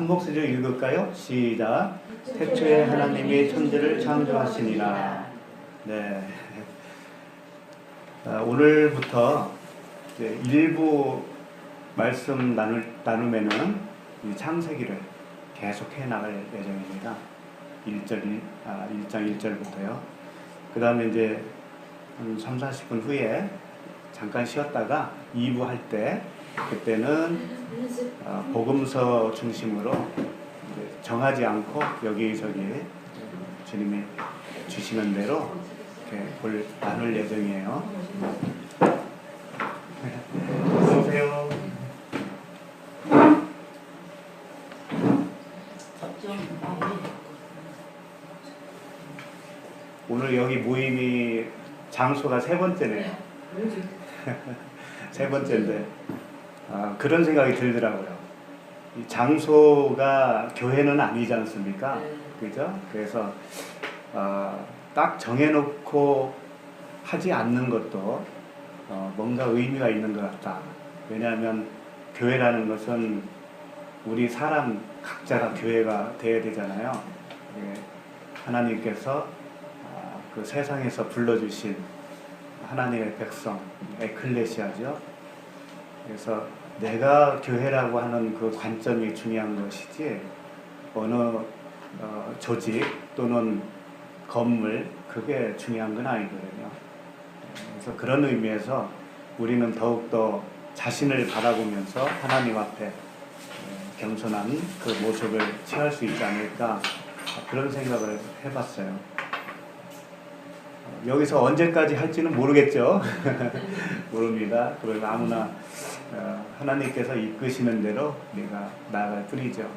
한 목소리로 읽을까요? 시작. 태초에 하나님이 천지를 창조하시니라. 네. 오늘부터 이제 일부 말씀 나눔에는 이 창세기를 계속 해 나갈 예정입니다. 1장 1절부터요. 그 다음에 이제 한 3, 40분 후에 잠깐 쉬었다가 2부 할 때, 그때는 복음서 중심으로 정하지 않고 여기저기 주님이 주시는 대로 이렇게 나눌 예정이에요. 어서오세요. 오늘 여기 모임이 장소가 세 번째네요. 세 번째인데 그런 생각이 들더라고요. 이 장소가 교회는 아니지 않습니까? 그죠? 그래서 딱 정해놓고 하지 않는 것도 뭔가 의미가 있는 것 같다. 왜냐하면 교회라는 것은 우리 사람 각자가 교회가 되어야 되잖아요. 하나님께서 그 세상에서 불러주신 하나님의 백성, 에클레시아죠. 그래서 내가 교회라고 하는 그 관점이 중요한 것이지 어느 조직 또는 건물, 그게 중요한 건 아니거든요. 그래서 그런 의미에서 우리는 더욱더 자신을 바라보면서 하나님 앞에 겸손한 그 모습을 취할 수 있지 않을까, 그런 생각을 해봤어요. 여기서 언제까지 할지는 모르겠죠. 모릅니다. 그러나 아무나 하나님께서 이끄시는 대로 우리가 나아갈 뿐이죠.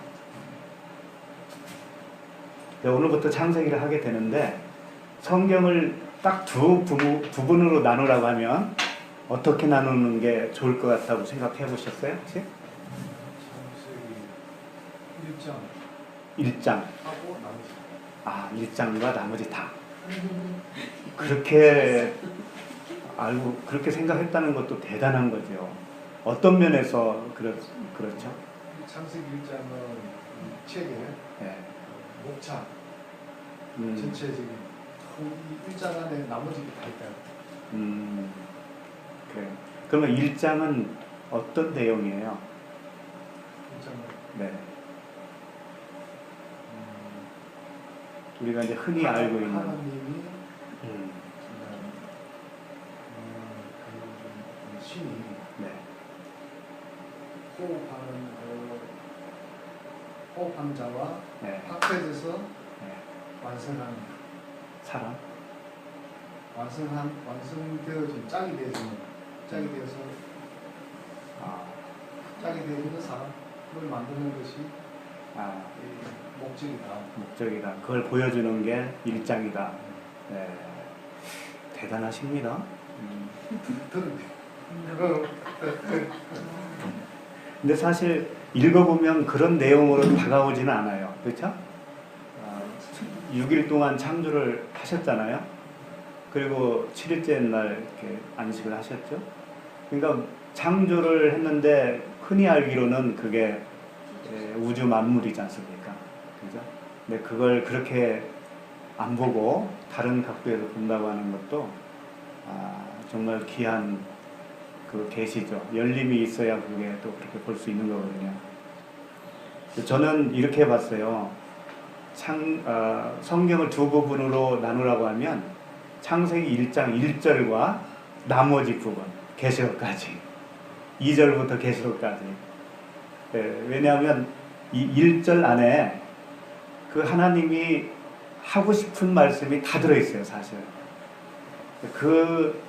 오늘부터 창세기를 하게 되는데, 성경을 딱 두 부분으로 나누라고 하면 어떻게 나누는 게 좋을 것 같다고 생각해 보셨어요? 혹시? 창세기 1장 하고 나머지. 1장과 나머지 다. 그렇게 알고 그렇게 생각했다는 것도 대단한 거죠. 어떤 면에서 그렇죠? 창세기 1장은 책에 목차 전체적인 이 1장 안에 나머지 다 있다. 그래요. 그러면 1장은 어떤 내용이에요? 1장은 네. 우리가 이제 흔히 알고 있는 하나님이 신이 호흡하는 자와 합해져서 완성하는 사람, 완성되어진 짝이 되어서 사람을 만드는 것이 목적이다. 그걸 보여주는 게 1장이다. 네. 대단하십니다. 근데 사실 읽어보면 그런 내용으로 다가오지는 않아요. 그렇죠? 6일 동안 창조를 하셨잖아요. 그리고 7일째 날 이렇게 안식을 하셨죠. 그러니까 창조를 했는데 흔히 알기로는 그게 우주 만물이지 않습니까? 그죠? 근데 그걸 그렇게 안 보고 다른 각도에서 본다고 하는 것도 정말 귀한 그 계시죠. 열림이 있어야 그게 또 그렇게 볼 수 있는 거거든요. 저는 이렇게 봤어요. 성경을 두 부분으로 나누라고 하면 창세기 1장 1절과 나머지 부분, 계시록까지, 2절부터 계시록까지. 왜냐하면 이 1절 안에 그 하나님이 하고 싶은 말씀이 다 들어있어요, 사실. 그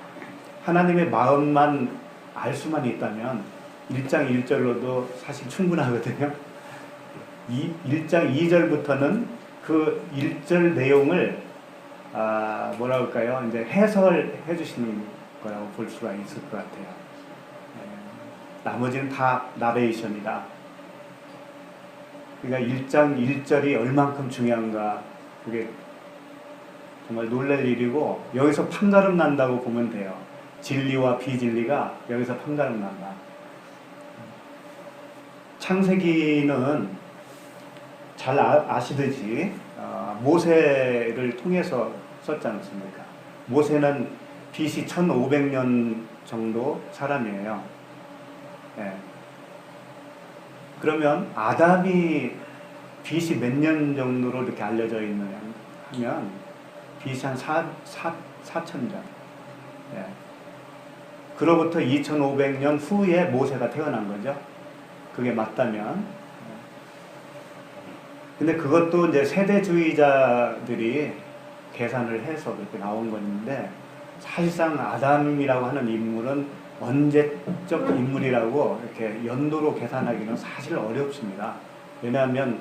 하나님의 마음만 알 수만 있다면 1장 1절로도 사실 충분하거든요. 1장 2절부터는 그 1절 내용을 뭐라 할까요? 이제 해석을 해주시는 거라고 볼 수가 있을 것 같아요. 나머지는 다 나레이션이다. 그러니까 1장 1절이 얼만큼 중요한가, 그게 정말 놀랄 일이고, 여기서 판가름 난다고 보면 돼요. 진리와 비진리가 여기서 판가름 난다. 창세기는 잘 아시듯이 모세를 통해서 썼지 않습니까? 모세는 BC 1500년 정도 사람이에요. 예. 그러면 아담이 BC 몇 년 정도로 이렇게 알려져 있느냐 하면 BC 한 4,000년. 예. 그로부터 2500년 후에 모세가 태어난 거죠. 그게 맞다면. 근데 그것도 이제 세대주의자들이 계산을 해서 그렇게 나온 건데, 사실상 아담이라고 하는 인물은 언제적 인물이라고 이렇게 연도로 계산하기는 사실 어렵습니다. 왜냐하면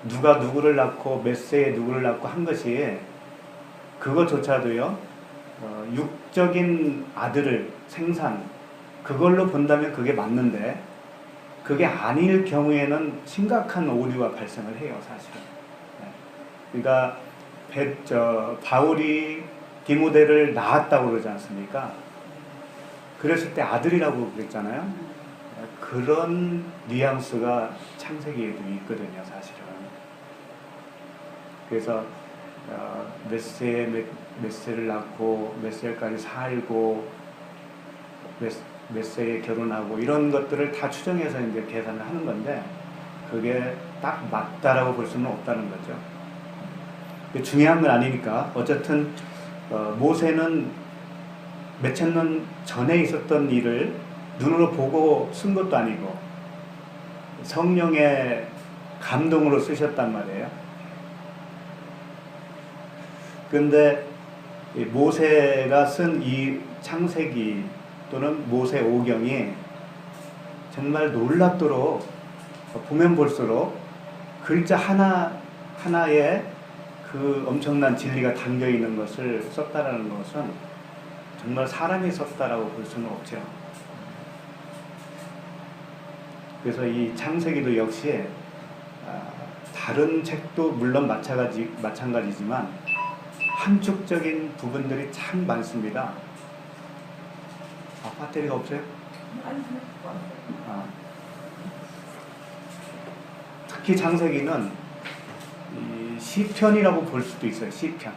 누가 누구를 낳고 몇 세에 누구를 낳고 한 것이 그것조차도요, 육적인 아들을 생산, 그걸로 본다면 그게 맞는데, 그게 아닐 경우에는 심각한 오류가 발생을 해요, 사실은. 그러니까 바울이 디모데를 낳았다고 그러지 않습니까? 그랬을 때 아들이라고 그랬잖아요. 그런 뉘앙스가 창세기에도 있거든요, 사실은. 그래서 몇 세를 낳고 몇 세까지 살고 몇 세에 결혼하고 이런 것들을 다 추정해서 이제 계산을 하는 건데, 그게 딱 맞다라고 볼 수는 없다는 거죠. 중요한 건 아니니까. 어쨌든 모세는 몇천 년 전에 있었던 일을 눈으로 보고 쓴 것도 아니고 성령의 감동으로 쓰셨단 말이에요. 그런데 모세가 쓴 이 창세기 또는 모세오경이 정말 놀랍도록 보면 볼수록 글자 하나에 그 엄청난 진리가 담겨 있는 것을 썼다라는 것은 정말 사람이 썼다라고 볼 수는 없죠. 그래서 이 창세기도 역시 다른 책도 물론 마찬가지지만 함축적인 부분들이 참 많습니다. 배터리가 없어요? 특히 창세기는 이 시편이라고 볼 수도 있어요. 시편.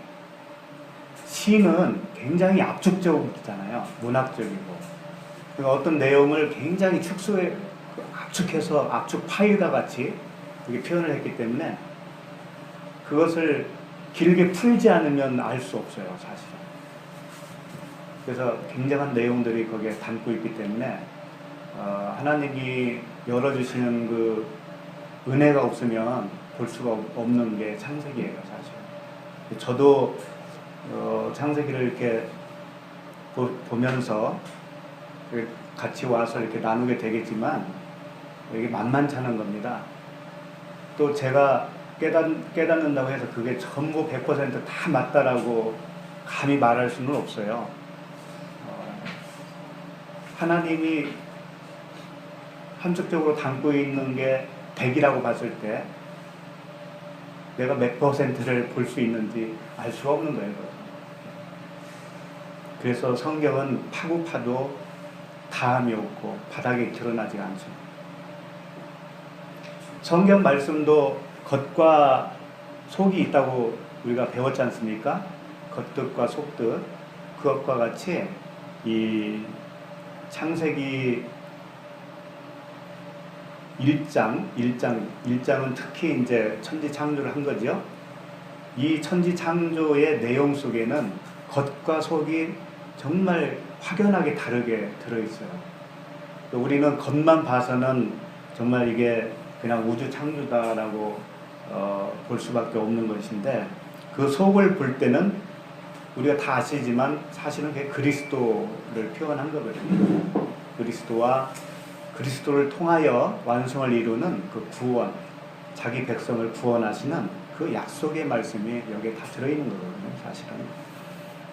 시는 굉장히 압축적이잖아요. 문학적이고. 그러니까 어떤 내용을 굉장히 압축해서 압축 파일과 같이 이렇게 표현을 했기 때문에 그것을 길게 풀지 않으면 알 수 없어요, 사실은. 그래서 굉장한 내용들이 거기에 담고 있기 때문에 하나님이 열어주시는 그 은혜가 없으면 볼 수가 없는 게 창세기예요, 사실. 저도 창세기를 이렇게 보면서 같이 와서 이렇게 나누게 되겠지만 이게 만만찮은 겁니다. 또 제가 깨닫는다고 해서 그게 전부 100% 다 맞다라고 감히 말할 수는 없어요. 하나님이 함축적으로 담고 있는 게 100이라고 봤을 때 내가 몇 %를 볼 수 있는지 알 수가 없는 거예요. 그래서 성경은 파고 파도 다함이 없고 바닥에 드러나지 않죠. 성경 말씀도 겉과 속이 있다고 우리가 배웠지 않습니까? 겉뜻과 속뜻. 그것과 같이 이 창세기 1장은 특히 이제 천지 창조를 한 거죠. 이 천지 창조의 내용 속에는 겉과 속이 정말 확연하게 다르게 들어있어요. 우리는 겉만 봐서는 정말 이게 그냥 우주 창조다라고 볼 수밖에 없는 것인데, 그 속을 볼 때는 우리가 다 아시지만 사실은 그게 그리스도를 표현한 거거든요. 그리스도를 통하여 완성을 이루는 그 구원, 자기 백성을 구원하시는 그 약속의 말씀이 여기에 다 들어있는 거거든요, 사실은.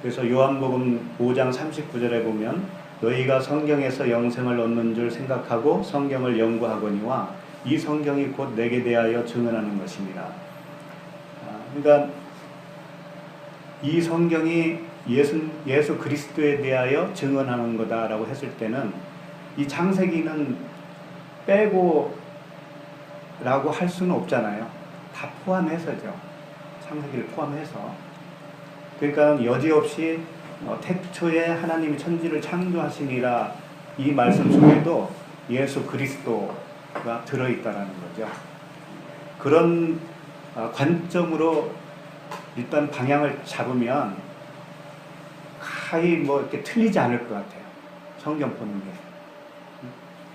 그래서 요한복음 5장 39절에 보면 너희가 성경에서 영생을 얻는 줄 생각하고 성경을 연구하거니와 이 성경이 곧 내게 대하여 증언하는 것입니다. 그러니까 이 성경이 예수 그리스도에 대하여 증언하는 거다라고 했을 때는 이 창세기는 빼고 라고 할 수는 없잖아요. 다 포함해서죠. 창세기를 포함해서. 그러니까 여지없이 태초에 하나님이 천지를 창조하시니라 이 말씀 속에도 예수 그리스도가 들어있다라는 거죠. 그런 관점으로 일단 방향을 잡으면 거의 뭐 이렇게 틀리지 않을 것 같아요. 성경 보는 게.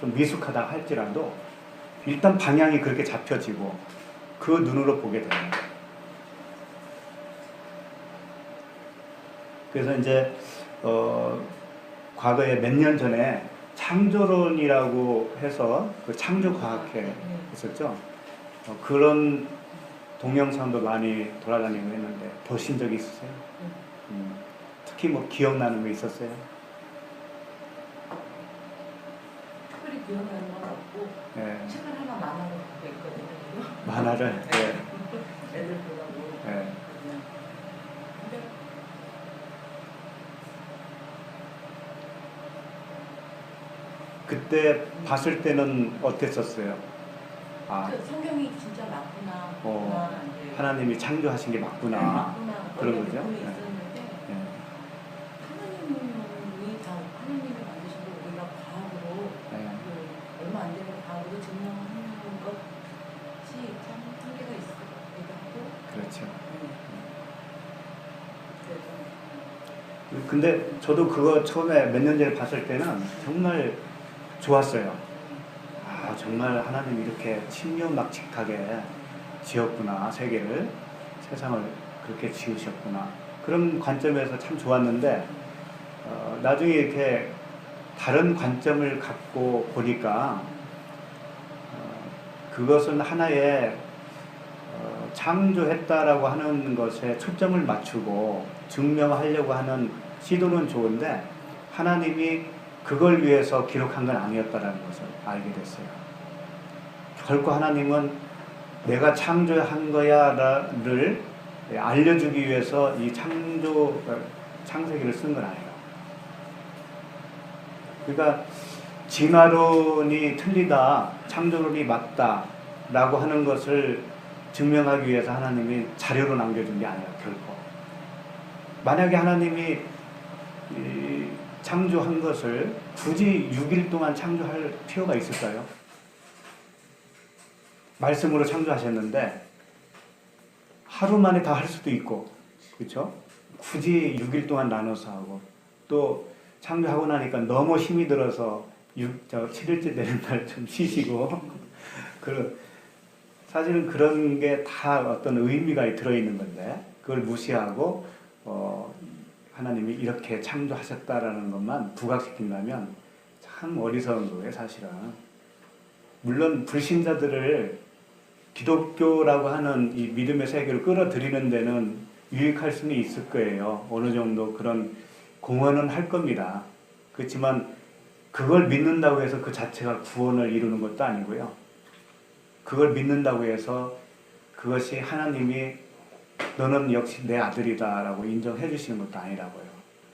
좀 미숙하다 할지라도 일단 방향이 그렇게 잡혀지고 그 눈으로 보게 됩니다. 그래서 이제 과거에 몇 년 전에 창조론이라고 해서 그 창조과학회 있었죠. 그런 동영상도 많이 돌아다니고 했는데 보신 적 있으세요? 특히 뭐 기억나는 거 있었어요? 특별히 기억나는 건 없고 네. 책을 하나 만화로 갖고 있거든요. 만화를? 네. 애들 보라고. 네. 근데 그때 봤을 때는 어땠었어요? 그 성경이 진짜 맞구나. 이제 하나님이 창조하신 게 맞구나. 맞구나. 그런 원래 거죠? 믿고 네. 있었는데 하나님이 다 하나님이 만드신 걸 우리가 과학으로 얼마 안 되는 과학으로 증명하는 것이 참 한계가 있을 것 같기도 하고. 그렇죠. 그래서 근데 저도 그거 처음에 몇 년 전에 봤을 때는 정말 좋았어요. 아, 정말 하나님이 이렇게 신묘막측하게 지었구나. 세계를, 세상을 그렇게 지으셨구나. 그런 관점에서 참 좋았는데 나중에 이렇게 다른 관점을 갖고 보니까 그것은 하나의 창조했다라고 하는 것에 초점을 맞추고 증명하려고 하는 시도는 좋은데 하나님이 그걸 위해서 기록한 건 아니었다라는 것을 알게 됐어요. 결코 하나님은 내가 창조한 거야를 알려주기 위해서 이 창세기를 쓴 건 아니에요. 그러니까 진화론이 틀리다, 창조론이 맞다라고 하는 것을 증명하기 위해서 하나님이 자료로 남겨준 게 아니에요. 결코. 만약에 하나님이 창조한 것을 굳이 6일 동안 창조할 필요가 있을까요? 말씀으로 창조하셨는데 하루 만에 다 할 수도 있고, 그렇죠? 굳이 6일 동안 나눠서 하고 또 창조하고 나니까 너무 힘이 들어서 7일째 되는 날 좀 쉬시고 사실은 그런 게 다 어떤 의미가 들어있는 건데 그걸 무시하고 하나님이 이렇게 창조하셨다라는 것만 부각시킨다면 참 어리석은 거예요, 사실은. 물론 불신자들을 기독교라고 하는 이 믿음의 세계로 끌어들이는 데는 유익할 수는 있을 거예요. 어느 정도 그런 공헌은 할 겁니다. 그렇지만 그걸 믿는다고 해서 그 자체가 구원을 이루는 것도 아니고요. 그걸 믿는다고 해서 그것이 하나님이 너는 역시 내 아들이다 라고 인정해 주시는 것도 아니라고요.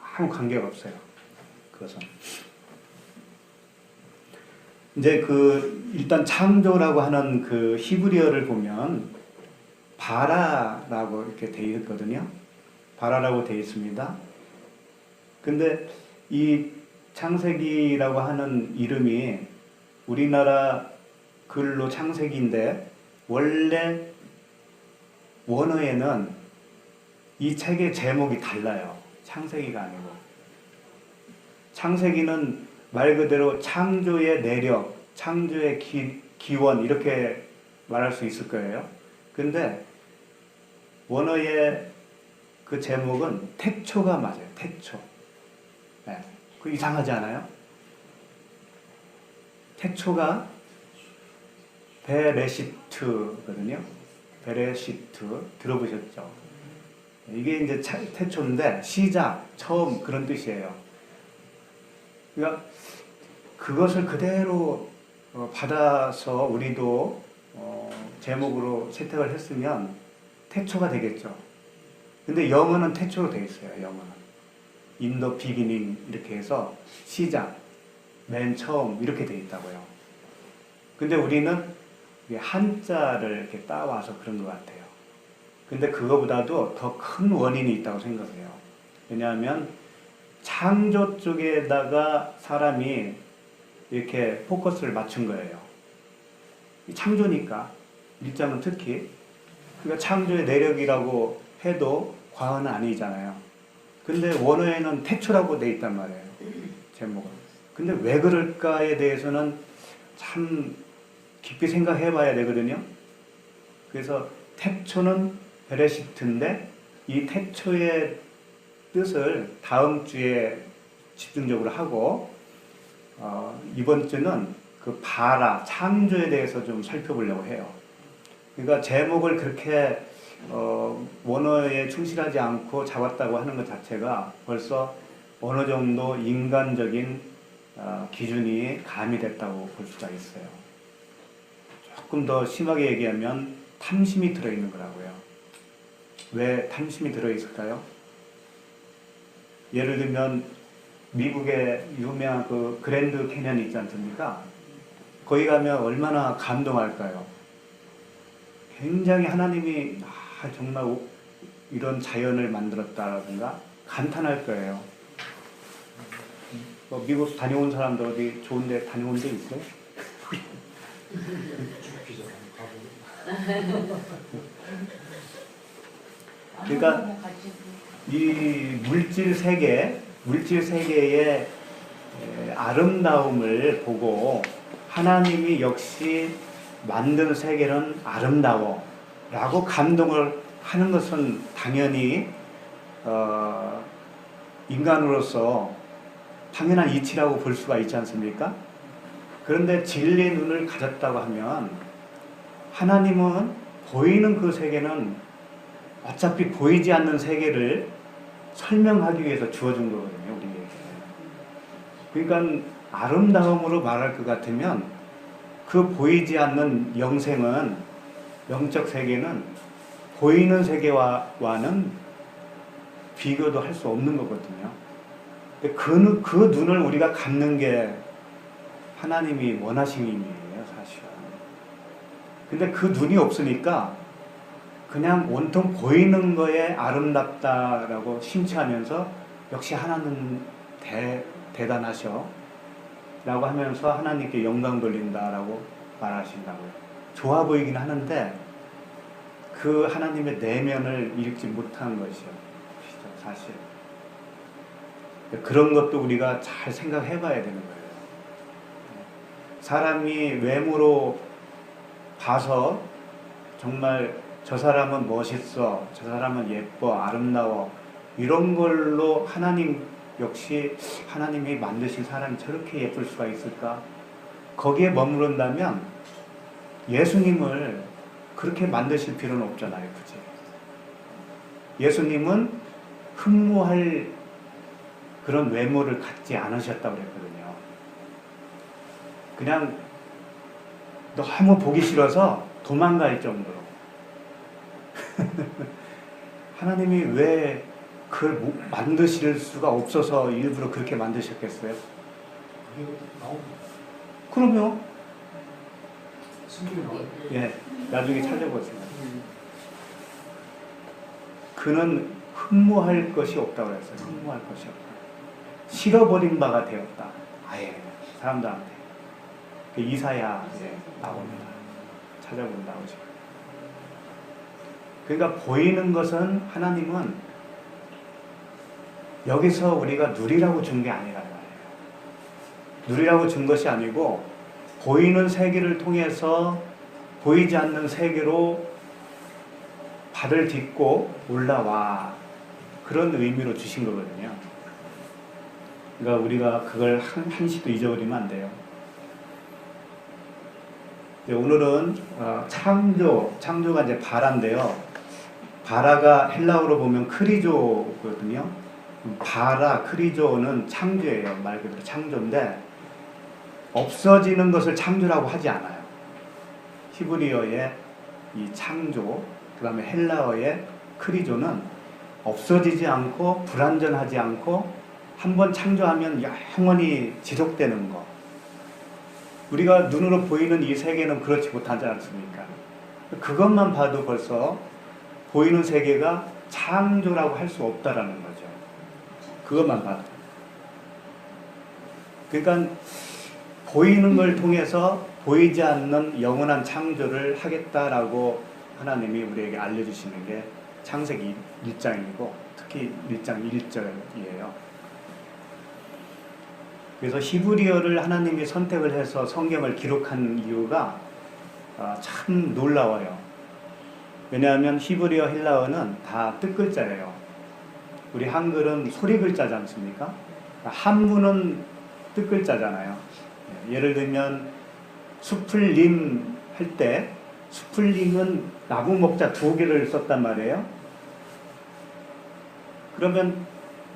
아무 관계가 없어요. 그것은. 이제 일단 창조라고 하는 그 히브리어를 보면 바라라고 이렇게 되어 있거든요. 바라라고 되어 있습니다. 근데 이 창세기라고 하는 이름이 우리나라 글로 창세기인데 원래 원어에는 이 책의 제목이 달라요. 창세기가 아니고. 창세기는 말 그대로 창조의 내력, 창조의 기원 이렇게 말할 수 있을 거예요. 근데 원어의 그 제목은 태초가 맞아요. 태초. 네. 그 이상하지 않아요? 태초가 베레시트거든요. 베레시트 들어보셨죠? 이게 이제 태초인데 시작, 처음 그런 뜻이에요. 그러니까 그것을 그대로 받아서 우리도 제목으로 채택을 했으면 태초가 되겠죠. 근데 영어는 태초로 되어 있어요. 영어는 in the beginning 이렇게 해서 시작, 맨 처음 이렇게 되어 있다고요. 근데 우리는 이게 한자를 이렇게 따와서 그런 것 같아요. 근데 그거보다도 더 큰 원인이 있다고 생각해요. 왜냐하면 창조 쪽에다가 사람이 이렇게 포커스를 맞춘 거예요. 창조니까, 일장은 특히. 그러니까 창조의 내력이라고 해도 과언은 아니잖아요. 근데 원어에는 태초라고 돼 있단 말이에요. 제목은. 근데 왜 그럴까에 대해서는 참 깊이 생각해 봐야 되거든요. 그래서 태초는 베레시트인데 이 태초의 뜻을 다음 주에 집중적으로 하고 이번 주는 그 바라, 창조에 대해서 좀 살펴보려고 해요. 그러니까 제목을 그렇게 원어에 충실하지 않고 잡았다고 하는 것 자체가 벌써 어느 정도 인간적인 기준이 가미됐다고 볼 수가 있어요. 조금 더 심하게 얘기하면 탐심이 들어있는 거라고요. 왜 탐심이 들어있을까요? 예를 들면 미국의 유명한 그 그랜드 캐년이 있지 않습니까? 거기 가면 얼마나 감동할까요? 굉장히 하나님이 정말 이런 만들었다라든가 감탄할 거예요. 미국 다녀온 사람들 어디 좋은 데 다녀온 데 있어요? 그러니까 이 물질 세계의 아름다움을 보고 하나님이 역시 만든 세계는 아름다워 라고 감동을 하는 것은 당연히 인간으로서 당연한 이치라고 볼 수가 있지 않습니까? 그런데 진리의 눈을 가졌다고 하면 하나님은 보이는 그 세계는 어차피 보이지 않는 세계를 설명하기 위해서 주어준 거거든요, 우리에게. 그러니까 아름다움으로 말할 것 같으면 그 보이지 않는 영적 세계는 보이는 세계와는 비교도 할 수 없는 거거든요. 그 눈을 우리가 갖는 게 하나님이 원하신 일이에요, 사실은. 근데 그 눈이 없으니까 그냥 온통 보이는 거에 아름답다라고 심취하면서 역시 하나님 대단하셔 라고 하면서 하나님께 영광 돌린다라고 말하신다고요. 좋아 보이긴 하는데 그 하나님의 내면을 읽지 못한 것이죠, 사실. 그런 것도 우리가 잘 생각해 봐야 되는 거예요. 사람이 외모로 봐서 정말 저 사람은 멋있어, 저 사람은 예뻐, 아름다워 이런 걸로 하나님 역시 하나님이 만드신 사람이 저렇게 예쁠 수가 있을까? 거기에 머무른다면 예수님을 그렇게 만드실 필요는 없잖아요, 그치? 예수님은 흠모할 그런 외모를 갖지 않으셨다고 그랬거든요. 그냥 너무 보기 싫어서 도망갈 정도로. 하나님이 왜 그걸 만드실 수가 없어서 일부러 그렇게 만드셨겠어요? 그게 나옵니다. 그럼요. 성경에 나와요. 예, 나중에 찾아보세요. 그는 흠모할 것이 없다고 그랬어요. 흠모할 것이 없다. 실어버린 바가 되었다. 아예 사람들한테. 그 이사야에 나옵니다. 찾아보면 나오죠. 그러니까 보이는 것은 하나님은 여기서 우리가 누리라고 준 게 아니란 말이에요. 누리라고 준 것이 아니고 보이는 세계를 통해서 보이지 않는 세계로 발을 딛고 올라와 그런 의미로 주신 거거든요. 그러니까 우리가 그걸 한시도 잊어버리면 안 돼요. 오늘은 창조가 이제 바라인데요. 바라가 헬라어로 보면 크리조거든요. 바라, 크리조는 창조예요. 말 그대로 창조인데 없어지는 것을 창조라고 하지 않아요. 히브리어의 이 창조, 그 다음에 헬라어의 크리조는 없어지지 않고 불완전하지 않고 한번 창조하면 영원히 지속되는 거. 우리가 눈으로 보이는 이 세계는 그렇지 못하지 않습니까? 그것만 봐도 벌써 보이는 세계가 창조라고 할 수 없다라는 거죠. 그것만 봐도. 그러니까 보이는 걸 통해서 보이지 않는 영원한 창조를 하겠다라고 하나님이 우리에게 알려주시는 게 창세기 1장이고 특히 1장 1절이에요. 그래서 히브리어를 하나님이 선택을 해서 성경을 기록한 이유가 참 놀라워요. 왜냐하면 히브리어, 헬라어는 다 뜻글자예요. 우리 한글은 소리글자지 않습니까? 한문은 뜻글자잖아요. 예를 들면 수풀림 할 때 수풀림은 나무 목자 2개를 썼단 말이에요. 그러면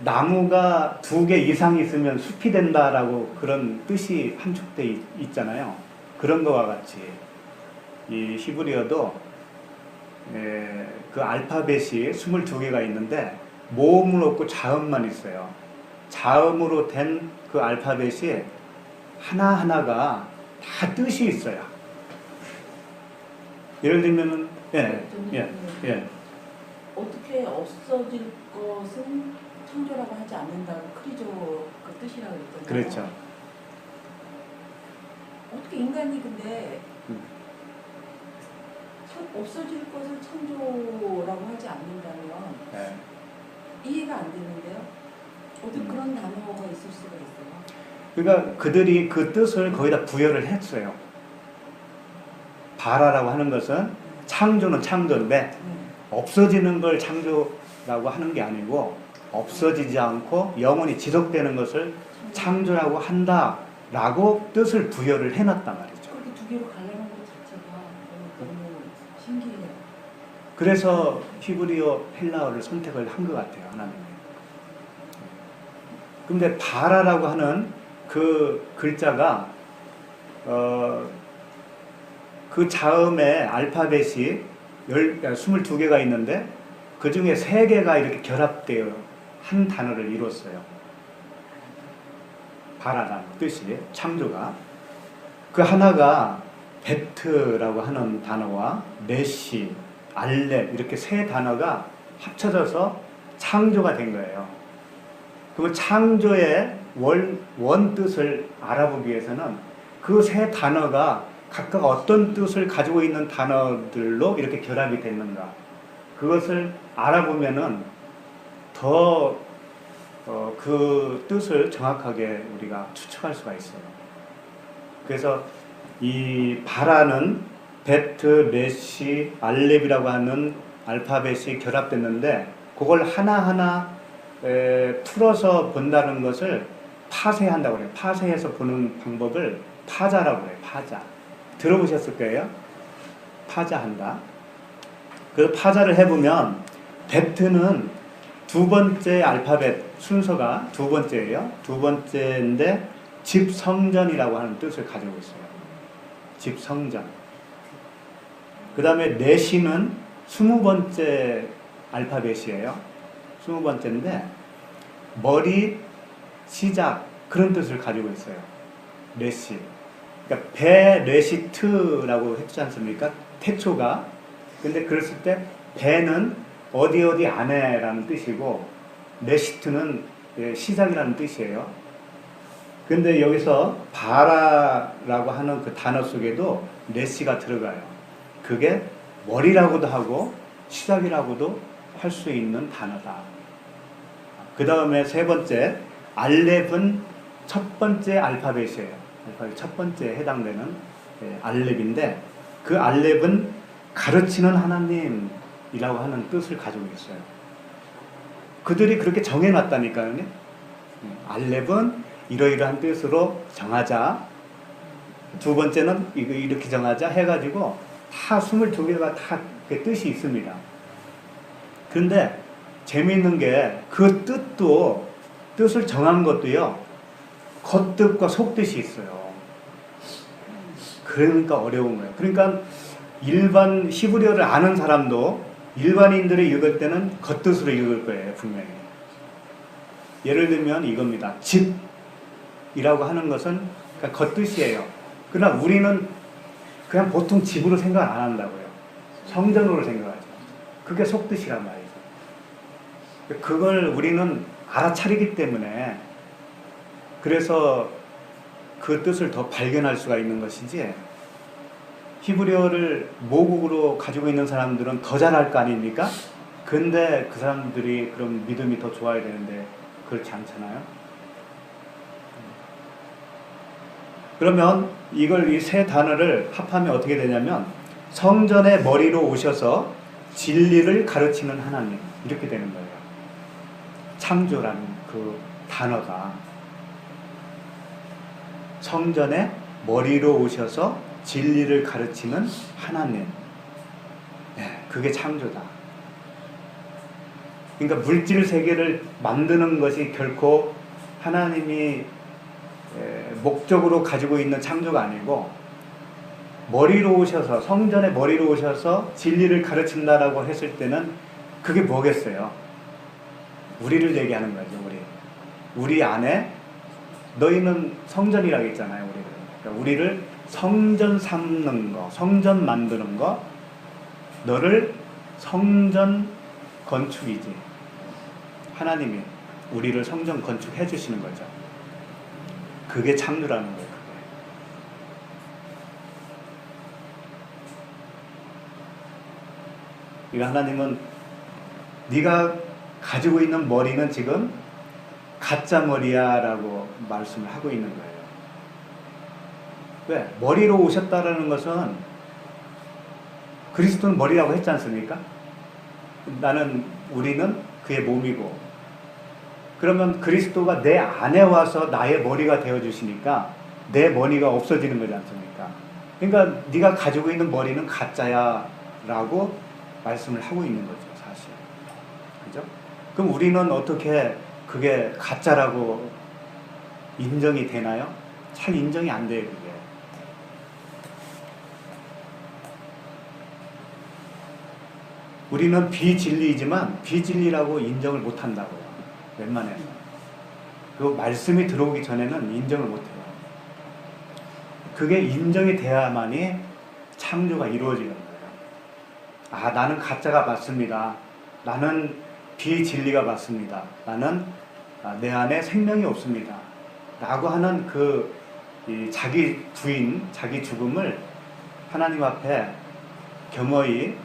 나무가 2개 이상 있으면 숲이 된다라고 그런 뜻이 함축되어 있잖아요. 그런 거와 같이 이 히브리어도 그 알파벳이 22개가 있는데 모음은 없고 자음만 있어요. 자음으로 된 그 알파벳이 하나하나가 다 뜻이 있어요. 예를 들면은 어떻게 없어질 것은 창조라고 하지 않는다고 크리조 그 뜻이라고 했잖아요. 그렇죠. 어떻게 인간이 근데 없어질 것을 창조라고 하지 않는다면 이해가 안 되는데요. 어떻게 그런 단어가 있을 수가 있어요? 그러니까 그들이 그 뜻을 거기다 부여를 했어요. 바라라고 하는 것은 창조는 창조인데 없어지는 걸 창조라고 하는 게 아니고 없어지지 않고 영원히 지속되는 것을 창조라고 한다라고 뜻을 부여를 해놨단 말이죠. 그렇게 2개로 갈라놓은 것 자체가 너무 신기해요. 그래서 히브리어, 헬라어를 선택을 한 것 같아요, 하나님이. 근데 바라라고 하는 그 글자가 그 자음에 알파벳이 22개가 있는데 그 중에 3개가 이렇게 결합되어 한 단어를 이뤘어요. 바라라는 뜻이, 창조가. 그 하나가 베트라고 하는 단어와 메시, 알렙 이렇게 3 단어가 합쳐져서 창조가 된 거예요. 그 창조의 원 뜻을 알아보기 위해서는 그 3 단어가 각각 어떤 뜻을 가지고 있는 단어들로 이렇게 결합이 됐는가, 그것을 알아보면은 더 그 뜻을 정확하게 우리가 추측할 수가 있어요. 그래서 이 바라는 베트, 메시, 알렙이라고 하는 알파벳이 결합됐는데 그걸 하나하나 풀어서 본다는 것을 파쇄한다고 그래요. 파쇄해서 보는 방법을 파자라고 그래요. 파자. 들어보셨을 거예요. 파자한다. 그래서 파자를 해보면 베트는 2번째 알파벳 순서가 2번째예요. 2번째인데 집성전이라고 하는 뜻을 가지고 있어요. 집성전. 그 다음에 내시는 20번째 알파벳이에요. 20번째인데 머리, 시작 그런 뜻을 가지고 있어요. 레시. 그러니까 베레시트라고 했지 않습니까? 태초가. 근데 그랬을 때 베는 어디 안에라는 뜻이고 레시트는 시작이라는 뜻이에요. 근데 여기서 바라라고 하는 그 단어 속에도 레시가 들어가요. 그게 머리라고도 하고 시작이라고도 할 수 있는 단어다. 그 다음에 3번째 알렙은 첫 번째 알파벳이에요. 알파벳 첫 번째에 해당되는 알렙인데 그 알렙은 가르치는 하나님이라고 하는 뜻을 가지고 있어요. 그들이 그렇게 정해놨다니까요. 알렙은 이러이러한 뜻으로 정하자. 2번째는 이렇게 정하자 해가지고 다 22개가 다 그 뜻이 있습니다. 그런데 재미있는 게 그 뜻을 정한 것도요, 겉뜻과 속뜻이 있어요. 그러니까 어려운 거예요. 그러니까 일반 히브리어를 아는 사람도 일반인들이 읽을 때는 겉뜻으로 읽을 거예요, 분명히. 예를 들면 이겁니다. 집이라고 하는 것은 그러니까 겉뜻이에요. 그러나 우리는 그냥 보통 집으로 생각 안 한다고요. 성전으로 생각하죠. 그게 속뜻이란 말이죠. 그걸 우리는 알아차리기 때문에 그래서 그 뜻을 더 발견할 수가 있는 것이지, 히브리어를 모국으로 가지고 있는 사람들은 더 잘할 거 아닙니까? 근데 그 사람들이 그럼 믿음이 더 좋아야 되는데 그렇지 않잖아요. 그러면 이걸 이 세 단어를 합하면 어떻게 되냐면 성전의 머리로 오셔서 진리를 가르치는 하나님, 이렇게 되는 거예요. 창조라는 그 단어가 성전의 머리로 오셔서 진리를 가르치는 하나님, 그게 창조다. 그러니까 물질 세계를 만드는 것이 결코 하나님이 목적으로 가지고 있는 창조가 아니고, 머리로 오셔서, 성전의 머리로 오셔서 진리를 가르친다라고 했을 때는 그게 뭐겠어요? 우리를 얘기하는 거죠. 우리 안에 너희는 성전이라고 했잖아요. 그러니까 우리를 성전 삼는 거, 성전 만드는 거, 너를 성전 건축이지. 하나님이 우리를 성전 건축해 주시는 거죠. 그게 창조라는 거예요. 그게. 하나님은 네가 가지고 있는 머리는 지금 가짜 머리야 라고 말씀을 하고 있는 거예요. 왜? 머리로 오셨다라는 것은, 그리스도는 머리라고 했지 않습니까? 우리는 그의 몸이고, 그러면 그리스도가 내 안에 와서 나의 머리가 되어주시니까 내 머리가 없어지는 거지 않습니까? 그러니까 네가 가지고 있는 머리는 가짜야 라고 말씀을 하고 있는 거죠, 사실. 그죠? 그럼 우리는 어떻게 그게 가짜라고 인정이 되나요? 잘 인정이 안 돼요, 그게. 우리는 비진리이지만 비진리라고 인정을 못 한다고요. 웬만해서. 그 말씀이 들어오기 전에는 인정을 못 해요. 그게 인정이 돼야만이 창조가 이루어지는 거예요. 아, 나는 가짜가 맞습니다. 나는 비진리가 맞습니다. 나는 내 안에 생명이 없습니다. 라고 하는 자기 부인, 자기 죽음을 하나님 앞에 겸허히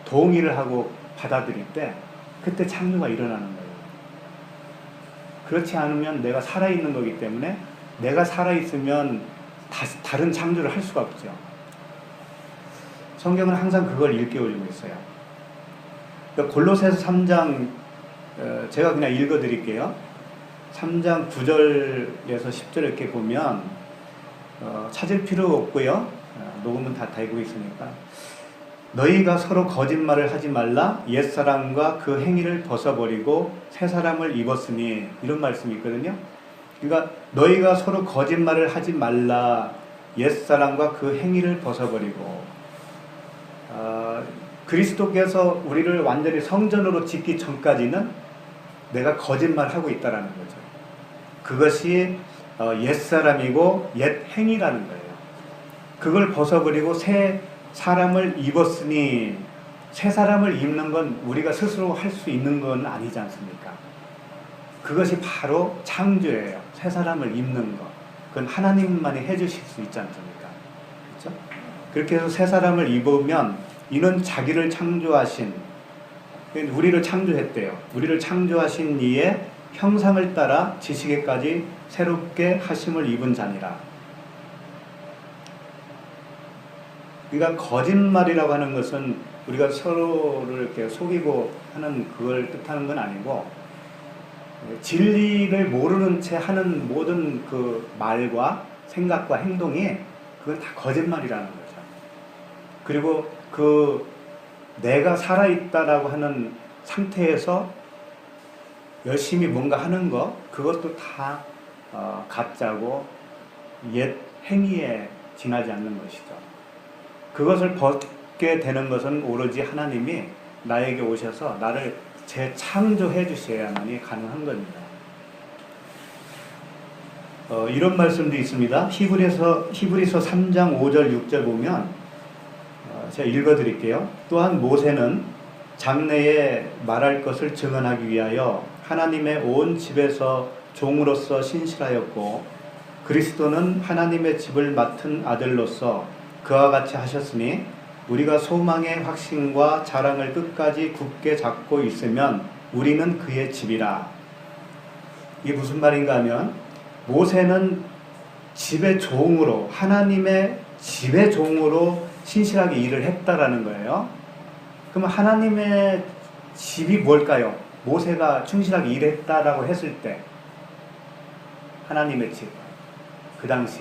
동의를 하고 받아들일 때 그때 창조가 일어나는 거예요. 그렇지 않으면 내가 살아있는 거기 때문에, 내가 살아있으면 다른 창조를 할 수가 없죠. 성경은 항상 그걸 일깨워주고 있어요. 골로새서 3장, 제가 그냥 읽어드릴게요. 3장 9절에서 10절 이렇게 보면 찾을 필요 없고요. 녹음은 다 되고 있으니까. 너희가 서로 거짓말을 하지 말라. 옛사람과 그 행위를 벗어버리고 새 사람을 입었으니, 이런 말씀이 있거든요. 그러니까 너희가 서로 거짓말을 하지 말라. 옛사람과 그 행위를 벗어버리고, 그리스도께서 우리를 완전히 성전으로 짓기 전까지는 내가 거짓말하고 있다라는 거죠. 그것이 옛사람이고 옛 행위라는 거예요. 그걸 벗어버리고 새 사람을 입었으니, 새 사람을 입는 건 우리가 스스로 할 수 있는 건 아니지 않습니까? 그것이 바로 창조예요. 새 사람을 입는 것. 그건 하나님만이 해주실 수 있지 않습니까? 그렇죠? 그렇게 해서 새 사람을 입으면 이는 자기를 창조하신, 우리를 창조했대요. 우리를 창조하신 이의 형상을 따라 지시기까지 새롭게 하심을 입은 자니라. 그러니까 거짓말이라고 하는 것은 우리가 서로를 이렇게 속이고 하는 그걸 뜻하는 건 아니고, 진리를 모르는 채 하는 모든 그 말과 생각과 행동이 그건 다 거짓말이라는 거죠. 그리고 내가 살아있다라고 하는 상태에서 열심히 뭔가 하는 거, 그것도 다 가짜고 옛 행위에 지나지 않는 것이죠. 그것을 벗게 되는 것은 오로지 하나님이 나에게 오셔서 나를 재창조해 주셔야만이 가능한 겁니다. 이런 말씀도 있습니다. 히브리서 3장 5절 6절 보면 제가 읽어드릴게요. 또한 모세는 장래에 말할 것을 증언하기 위하여 하나님의 온 집에서 종으로서 신실하였고 그리스도는 하나님의 집을 맡은 아들로서 그와 같이 하셨으니 우리가 소망의 확신과 자랑을 끝까지 굳게 잡고 있으면 우리는 그의 집이라. 이게 무슨 말인가 하면 모세는 집의 종으로 하나님의 집의 종으로 신실하게 일을 했다라는 거예요. 그럼 하나님의 집이 뭘까요? 모세가 충실하게 일했다라고 했을 때 하나님의 집, 그 당시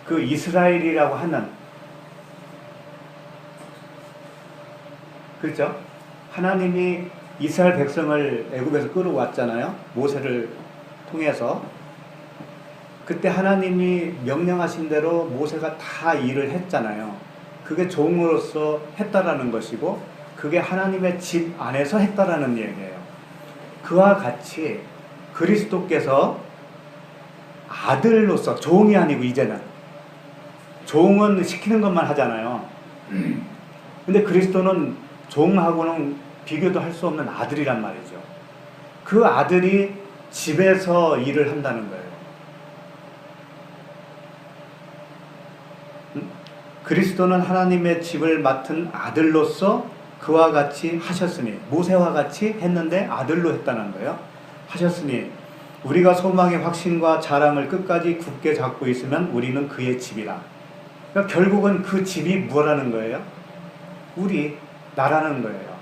그 이스라엘이라고 하는, 그렇죠? 하나님이 이스라엘 백성을 애굽에서 끌어왔잖아요. 모세를 통해서. 그때 하나님이 명령하신 대로 모세가 다 일을 했잖아요. 그게 종으로서 했다라는 것이고 그게 하나님의 집 안에서 했다라는 얘기예요. 그와 같이 그리스도께서 아들로서, 종이 아니고 이제는 종은 시키는 것만 하잖아요. 근데 그리스도는 종하고는 비교도 할 수 없는 아들이란 말이죠. 그 아들이 집에서 일을 한다는 거예요. 그리스도는 하나님의 집을 맡은 아들로서 그와 같이 하셨으니, 모세와 같이 했는데 아들로 했다는 거예요. 하셨으니 우리가 소망의 확신과 자랑을 끝까지 굳게 잡고 있으면 우리는 그의 집이라. 그러니까 결국은 그 집이 뭐라는 거예요? 우리, 나라는 거예요.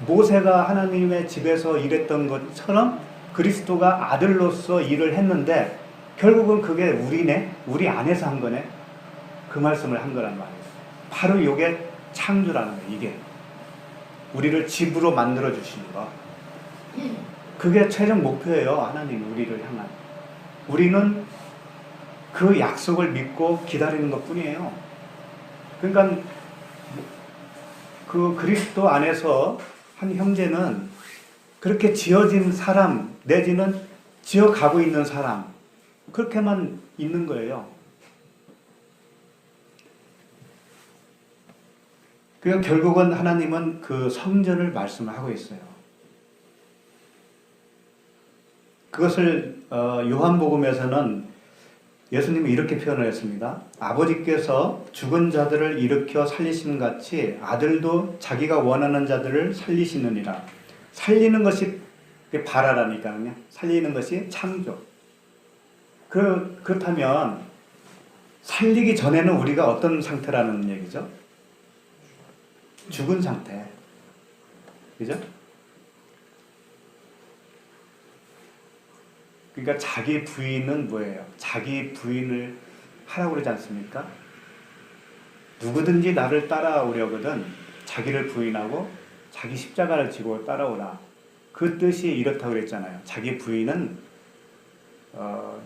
모세가 하나님의 집에서 일했던 것처럼 그리스도가 아들로서 일을 했는데 결국은 그게 우리네, 우리 안에서 한 거네. 그 말씀을 한 거란 말이에요. 바로 이게 창조라는 거예요. 이게 우리를 집으로 만들어 주시는 거. 그게 최종 목표예요. 하나님 우리를 향한. 우리는 그 약속을 믿고 기다리는 것 뿐이에요. 그러니까 그 그리스도 안에서 한 형제는 그렇게 지어진 사람 내지는 지어가고 있는 사람, 그렇게만 있는 거예요. 그러니까 결국은 하나님은 그 성전을 말씀을 하고 있어요. 그것을 요한복음에서는 예수님이 이렇게 표현을 했습니다. 아버지께서 죽은 자들을 일으켜 살리심 같이 아들도 자기가 원하는 자들을 살리시느니라. 살리는 것이 바라라니까요. 살리는 것이 창조. 그렇다면 살리기 전에는 우리가 어떤 상태라는 얘기죠? 죽은 상태. 그죠? 그러니까 자기 부인은 뭐예요? 자기 부인을 하라고 그러지 않습니까? 누구든지 나를 따라오려거든 자기를 부인하고 자기 십자가를 지고 따라오라. 그 뜻이 이렇다고 그랬잖아요. 자기 부인은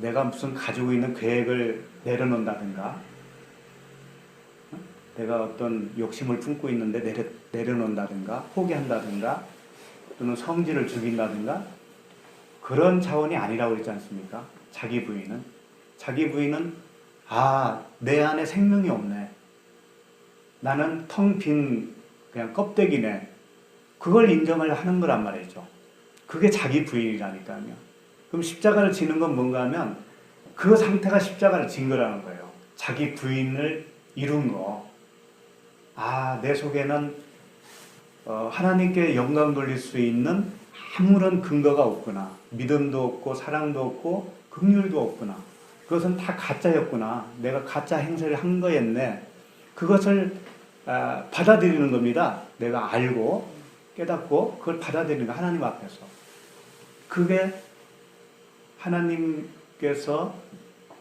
내가 무슨 가지고 있는 계획을 내려놓는다든가, 내가 어떤 욕심을 품고 있는데 내려놓는다든가, 포기한다든가, 또는 성질을 죽인다든가, 그런 차원이 아니라고 그랬지 않습니까? 자기 부인은. 자기 부인은 내 안에 생명이 없네. 나는 텅 빈 그냥 껍데기네. 그걸 인정을 하는 거란 말이죠. 그게 자기 부인이라니까요. 그럼 십자가를 지는 건 뭔가 하면 그 상태가 십자가를 진 거라는 거예요. 자기 부인을 이룬 거. 내 속에는 하나님께 영광 돌릴 수 있는 아무런 근거가 없구나. 믿음도 없고 사랑도 없고 긍휼도 없구나. 그것은 다 가짜였구나. 내가 가짜 행세를 한 거였네. 그것을 받아들이는 겁니다. 내가 알고 깨닫고 그걸 받아들이는 거, 하나님 앞에서. 그게 하나님께서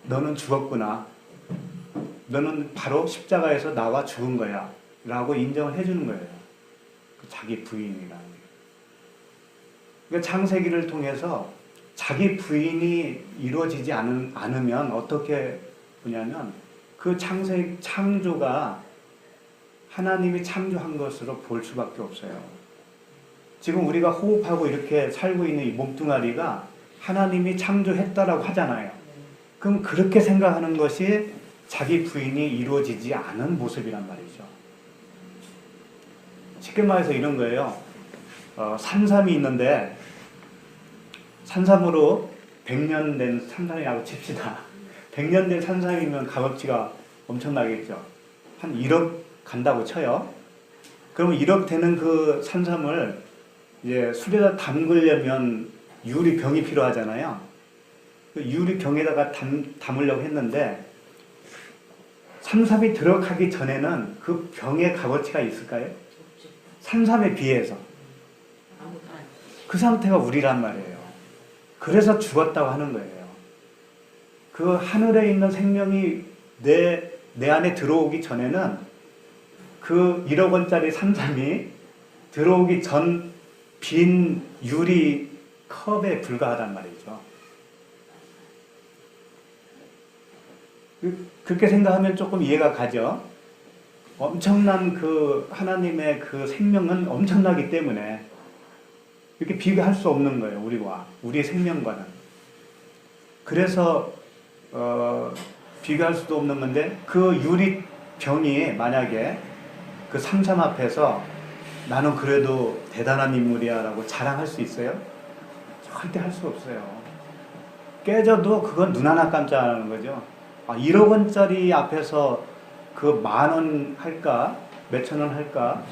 너는 죽었구나. 너는 바로 십자가에서 나와 죽은 거야. 라고 인정을 해주는 거예요. 자기 부인이라는 게. 그러니까 창세기를 통해서 자기 부인이 이루어지지 않으면 어떻게 보냐면 그 창조가 하나님이 창조한 것으로 볼 수밖에 없어요. 지금 우리가 호흡하고 이렇게 살고 있는 이 몸뚱아리가 하나님이 창조했다라고 하잖아요. 그럼 그렇게 생각하는 것이 자기 부인이 이루어지지 않은 모습이란 말이죠. 쉽게 말해서 이런 거예요. 산삼이 있는데 산삼으로 100년 된 산삼이라고 칩시다. 100년 된 산삼이면 값어치가 엄청나겠죠. 한 1억 간다고 쳐요. 그러면 1억 되는 그 산삼을 이제 술에다 담그려면 유리병이 필요하잖아요. 그 유리병에다가 담으려고 했는데 산삼이 들어가기 전에는 그 병의 값어치가 있을까요? 산삼에 비해서. 그 상태가 우리란 말이에요. 그래서 죽었다고 하는 거예요. 그 하늘에 있는 생명이 내 안에 들어오기 전에는 그 1억 원짜리 산삼이 들어오기 전 빈 유리 컵에 불과하단 말이죠. 그렇게 생각하면 조금 이해가 가죠. 엄청난 그 하나님의 그 생명은 엄청나기 때문에 이렇게 비교할 수 없는 거예요. 우리의 생명과는. 그래서 비교할 수도 없는 건데 그 유리병이 만약에 그 산삼 앞에서 나는 그래도 대단한 인물이야 라고 자랑할 수 있어요? 절대 할 수 없어요. 깨져도 그건 눈 하나 깜짝 안 하는 거죠. 1억 원짜리 앞에서 그 10,000원 할까? 몇천 원 할까?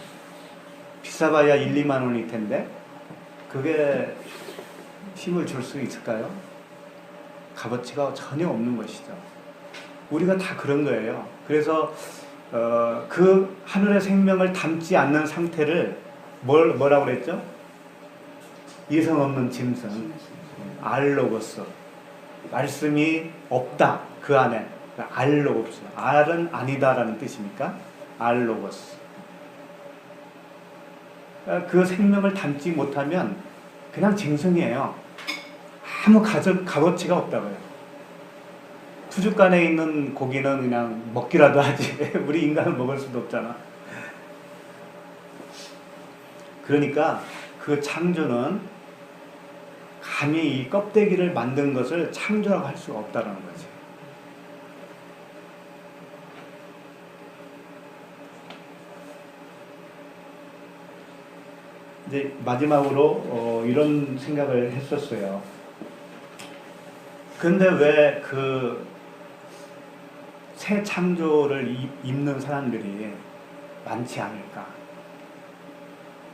비싸봐야 1, 2만 원일 텐데 그게 힘을 줄 수 있을까요? 값어치가 전혀 없는 것이죠. 우리가 다 그런 거예요. 그래서 그 하늘의 생명을 담지 않는 상태를 뭐라고 그랬죠? 이성 없는 짐승, 알로고스. 말씀이 없다 그 안에. 알로고스. 알은 아니다라는 뜻이니까 알로고스. 그 생명을 담지 못하면 그냥 짐승이에요. 아무 값어치가 없다고요. 수족관에 있는 고기는 그냥 먹기라도 하지. 우리 인간은 먹을 수도 없잖아. 그러니까 그 창조는 감히 이 껍데기를 만든 것을 창조라고 할 수가 없다는 거지. 이제 마지막으로 이런 생각을 했었어요. 근데 왜 그 새 창조를 입는 사람들이 많지 않을까?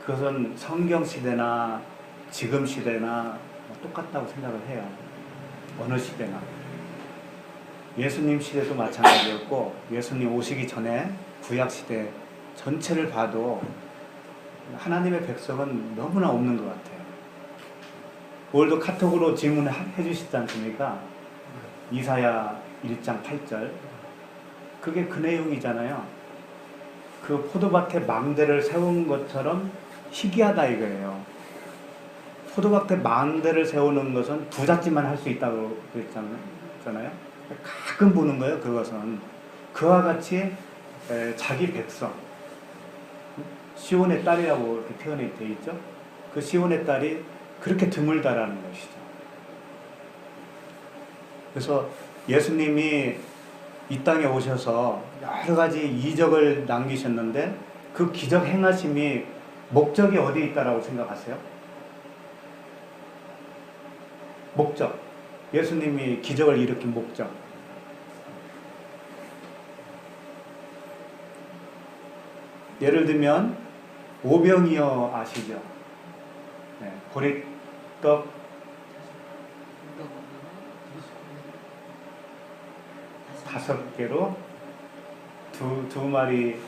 그것은 성경 시대나 지금 시대나 똑같다고 생각을 해요. 어느 시대나. 예수님 시대도 마찬가지였고 예수님 오시기 전에 구약 시대 전체를 봐도 하나님의 백성은 너무나 없는 것 같아요. 오늘도 카톡으로 질문을 해주시지 않습니까? 이사야 1장 8절. 그게 그 내용이잖아요. 그 포도밭에 망대를 세운 것처럼 희귀하다 이거예요. 포도밭에 망대를 세우는 것은 부잣집만 할 수 있다고 그랬잖아요. 가끔 보는 거예요. 그것은 그와 같이 자기 백성 시온의 딸이라고 이렇게 표현이 되어 있죠. 그 시온의 딸이 그렇게 드물다라는 것이죠. 그래서 예수님이 이 땅에 오셔서 여러 가지 이적을 남기셨는데 그 기적 행하심이 목적이 어디에 있다라고 생각하세요? 목적. 예수님이 기적을 일으킨 목적. 예를 들면 오병이어 아시죠? 네, 보리떡 5개로 두 마리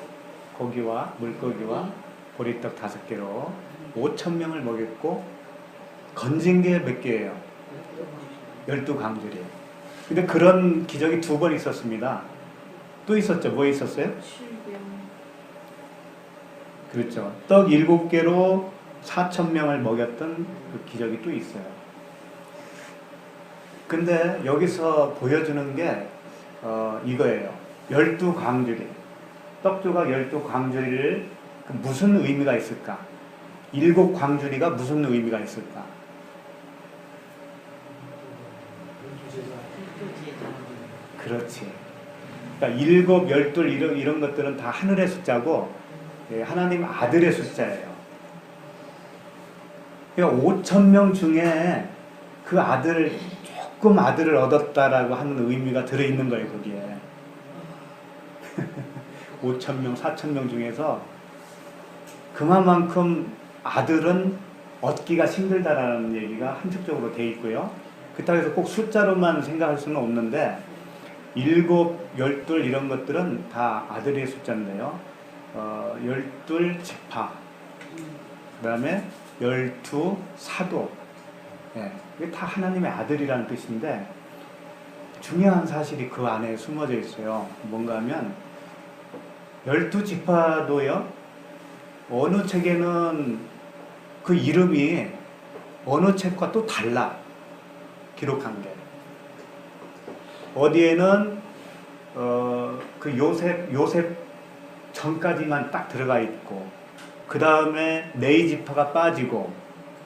고기와 물고기와 보리떡 5개로 5,000명을 먹였고 건진 게 몇 개예요? 12강줄이에요. 근데 그런 기적이 2번 있었습니다. 또 있었죠? 뭐 있었어요? 그렇죠. 떡 7개로 4,000명을 먹였던 그 기적이 또 있어요. 근데 여기서 보여주는 게 이거예요. 12광주리. 떡조각 12광주리를 무슨 의미가 있을까? 7광주리가 무슨 의미가 있을까? 그렇지. 그러니까 7, 12 이런 것들은 다 하늘의 숫자고 하나님 아들의 숫자예요. 그러니까 5,000명 중에 그 조금 아들을 얻었다라고 하는 의미가 들어있는 거예요, 거기에. 5,000명, 4,000명 중에서 그만큼 아들은 얻기가 힘들다라는 얘기가 한쪽적으로 돼 있고요. 그렇다고 해서 꼭 숫자로만 생각할 수는 없는데 7, 12 이런 것들은 다 아들의 숫자인데요. 12 지파, 그 다음에 12 사도, 이게 다 하나님의 아들이라는 뜻인데 중요한 사실이 그 안에 숨어져 있어요. 뭔가 하면 12 지파도요, 어느 책에는 그 이름이 어느 책과 또 달라, 기록한 게. 어디에는 그 요셉 전까지만 딱 들어가 있고, 그 다음에 네이 지파가 빠지고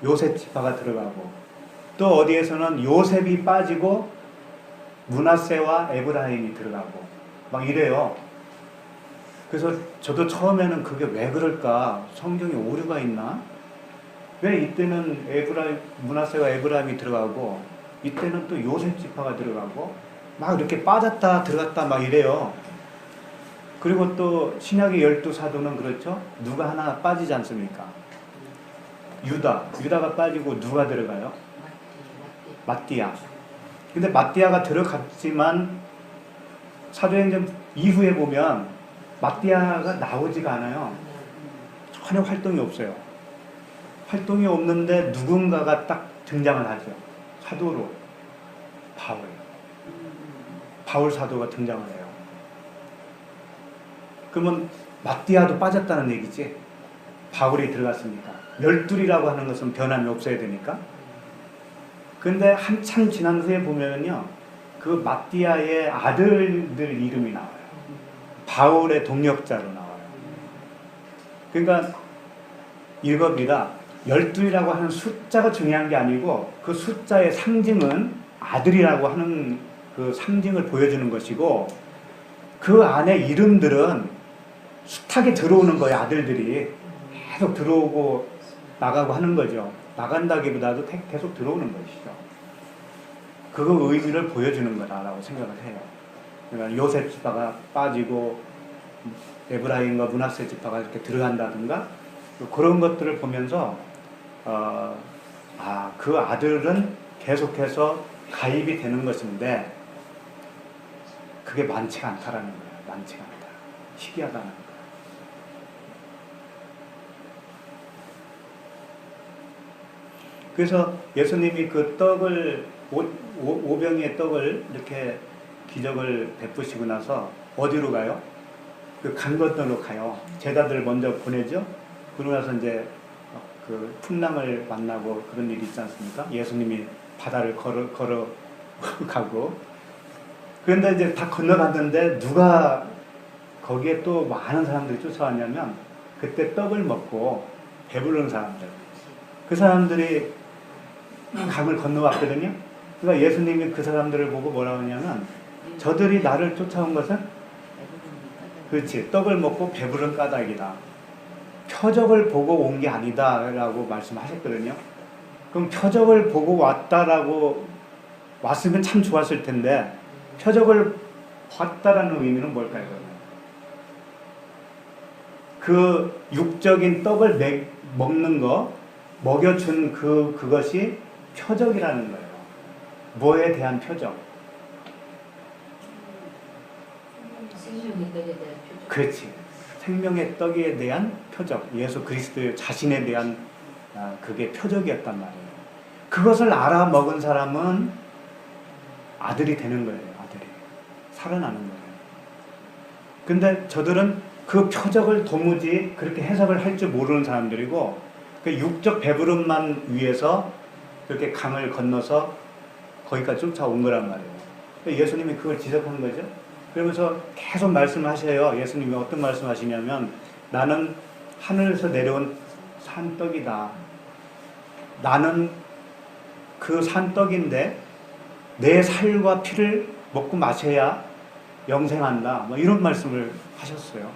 요셉 지파가 들어가고, 또 어디에서는 요셉이 빠지고 므낫세와 에브라임이 들어가고 막 이래요. 그래서 저도 처음에는 그게 왜 그럴까, 성경에 오류가 있나, 왜 이때는 므낫세와 에브라임이 들어가고 이때는 또 요셉 지파가 들어가고 막 이렇게 빠졌다 들어갔다 막 이래요. 그리고 또 신약의 12사도는 그렇죠, 누가 하나 빠지지 않습니까? 유다가 빠지고 누가 들어가요? 마띠아. 근데 마띠아가 들어갔지만 사도행전 이후에 보면 마띠아가 나오지가 않아요. 전혀 활동이 없어요. 활동이 없는데 누군가가 딱 등장을 하죠. 사도로 바울 사도가 등장을 해요. 그러면 마띠아도 빠졌다는 얘기지. 바울이 들어갔으니까. 12이라고 하는 것은 변함이 없어야 되니까. 근데 한참 지난 후에 보면요, 그 마띠아의 아들들 이름이 나와요. 바울의 동력자로 나와요. 그러니까 이겁니다. 12이라고 하는 숫자가 중요한 게 아니고 그 숫자의 상징은 아들이라고 하는 그 상징을 보여주는 것이고, 그 안에 이름들은 숱하게 들어오는 거예요. 아들들이 계속 들어오고 나가고 하는 거죠. 나간다기보다도 계속 들어오는 것이죠. 그거 의미를 보여주는 거다라고 생각을 해요. 그러니까 요셉 지파가 빠지고 에브라임과 므낫세 지파가 이렇게 들어간다든가 그런 것들을 보면서 그 아들은 계속해서 가입이 되는 것인데 그게 많지가 않다라는 거예요. 많지가 않다. 희귀하다는 거예요. 그래서 예수님이 그 떡을 오병이의 떡을 이렇게 기적을 베푸시고 나서 어디로 가요? 그 강 건너로 가요. 제자들 먼저 보내죠. 그러고 나서 이제 그 풍랑을 만나고 그런 일이 있지 않습니까? 예수님이 바다를 걸어 가고. 그런데 이제 다 건너갔는데 누가 거기에 또 많은 사람들이 쫓아왔냐면 그때 떡을 먹고 배부른 사람들. 그 사람들이 강을 건너왔거든요. 그러니까 예수님이 그 사람들을 보고 뭐라고 하냐면 저들이 나를 쫓아온 것은 그렇지, 떡을 먹고 배부른 까닭이다. 표적을 보고 온 게 아니다 라고 말씀하셨거든요. 그럼 표적을 보고 왔으면 참 좋았을 텐데 표적을 봤다라는 의미는 뭘까요? 그 육적인 떡을 먹는 거, 먹여준 그것이 표적이라는 거예요. 뭐에 대한 표적? 생명의 떡에 대한 표적. 그렇지. 생명의 떡에 대한 표적. 예수 그리스도의 자신에 대한 그게 표적이었단 말이에요. 그것을 알아먹은 사람은 아들이 되는 거예요. 아들이. 살아나는 거예요. 근데 저들은 그 표적을 도무지 그렇게 해석을 할 줄 모르는 사람들이고 그 육적 배부름만 위해서 그렇게 강을 건너서 거기까지 쫓아온 거란 말이에요. 예수님이 그걸 지적한 거죠. 그러면서 계속 말씀하셔요. 예수님이 어떤 말씀하시냐면 나는 하늘에서 내려온 산떡이다. 나는 그 산떡인데 내 살과 피를 먹고 마셔야 영생한다. 뭐 이런 말씀을 하셨어요.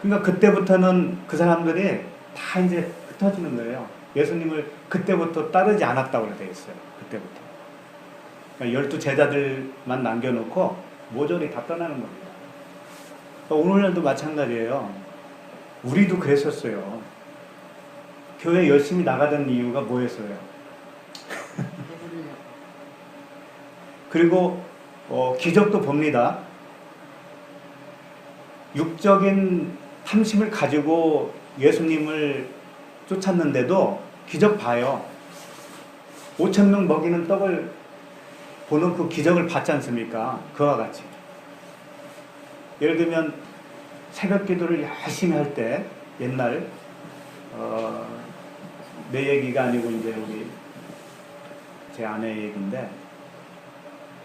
그러니까 그때부터는 그 사람들이 다 이제 흩어지는 거예요. 예수님을 그때부터 따르지 않았다고 되어 있어요. 그때부터. 그러니까 12 제자들만 남겨놓고 모조리 다 떠나는 겁니다. 그러니까 오늘날도 마찬가지예요. 우리도 그랬었어요. 교회 열심히 나가던 이유가 뭐였어요? 그리고 기적도 봅니다. 육적인 탐심을 가지고 예수님을 쫓았는데도 기적 봐요. 5,000명 먹이는 떡을 보는 그 기적을 봤지 않습니까? 그와 같이. 예를 들면 새벽 기도를 열심히 할 때 옛날 내 얘기가 아니고 이제 우리 제 아내 얘기인데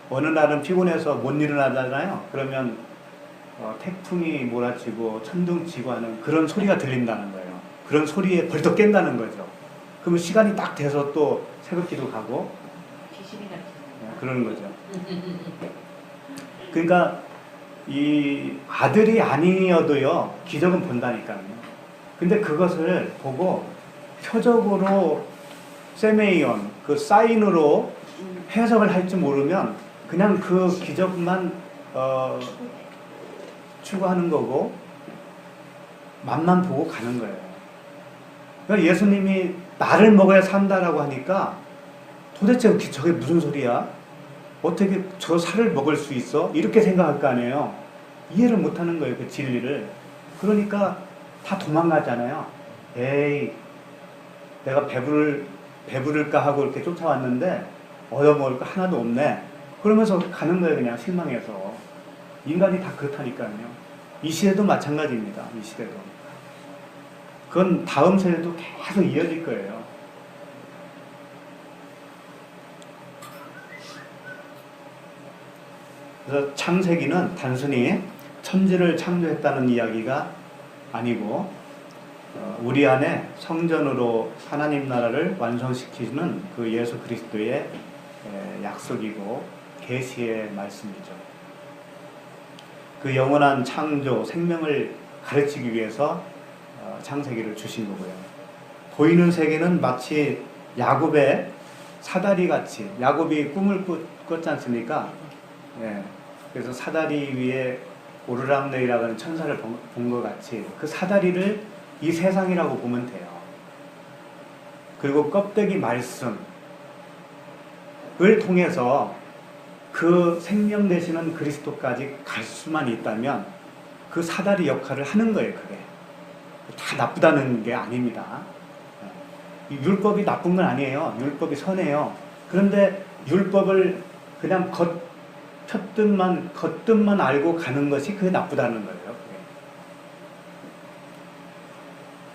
어느 날은 피곤해서 못 일어나잖아요. 그러면 태풍이 몰아치고 천둥치고 하는 그런 소리가 들린다는 거예요. 그런 소리에 벌떡 깬다는 거죠. 그러면 시간이 딱 돼서 또 새벽기도 가고 귀신이 가르치는 그러는 거죠. 그러니까 이 아들이 아니어도요 기적은 본다니까요. 근데 그것을 보고 표적으로 세메이온 그 사인으로 해석을 할 줄 모르면 그냥 그 기적만 추구하는 거고 맛만 보고 가는 거예요. 그러니까 예수님이 나를 먹어야 산다라고 하니까 도대체 저게 무슨 소리야? 어떻게 저 살을 먹을 수 있어? 이렇게 생각할 거 아니에요. 이해를 못하는 거예요, 그 진리를. 그러니까 다 도망가잖아요. 에이, 내가 배부를까 하고 이렇게 쫓아왔는데 얻어먹을 거 하나도 없네. 그러면서 가는 거예요, 그냥 실망해서. 인간이 다 그렇다니까요. 이 시대도 마찬가지입니다. 이 시대도. 그건 다음 세대도 계속 이어질 거예요. 그래서 창세기는 단순히 천지를 창조했다는 이야기가 아니고 우리 안에 성전으로 하나님 나라를 완성시키는 그 예수 그리스도의 약속이고 계시의 말씀이죠. 그 영원한 창조, 생명을 가르치기 위해서 창세기를 주신 거고요. 보이는 세계는 마치 야곱의 사다리 같이, 야곱이 꿈을 꿨지 않습니까? 예. 그래서 사다리 위에 오르락내리락 하는 천사를 본 것 같이 그 사다리를 이 세상이라고 보면 돼요. 그리고 껍데기 말씀을 통해서 그 생명 되시는 그리스도까지 갈 수만 있다면 그 사다리 역할을 하는 거예요. 그게 다 나쁘다는 게 아닙니다. 율법이 나쁜 건 아니에요. 율법이 선해요. 그런데 율법을 그냥 겉뜻만 알고 가는 것이 그게 나쁘다는 거예요.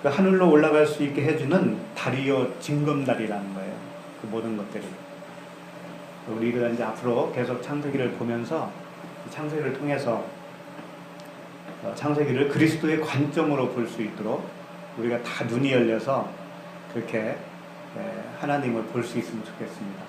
그 하늘로 올라갈 수 있게 해주는 다리요 징검다리라는 거예요. 그 모든 것들이. 우리가 이제 앞으로 계속 창세기를 보면서 창세기를 통해서 창세기를 그리스도의 관점으로 볼 수 있도록 우리가 다 눈이 열려서 그렇게 하나님을 볼 수 있으면 좋겠습니다.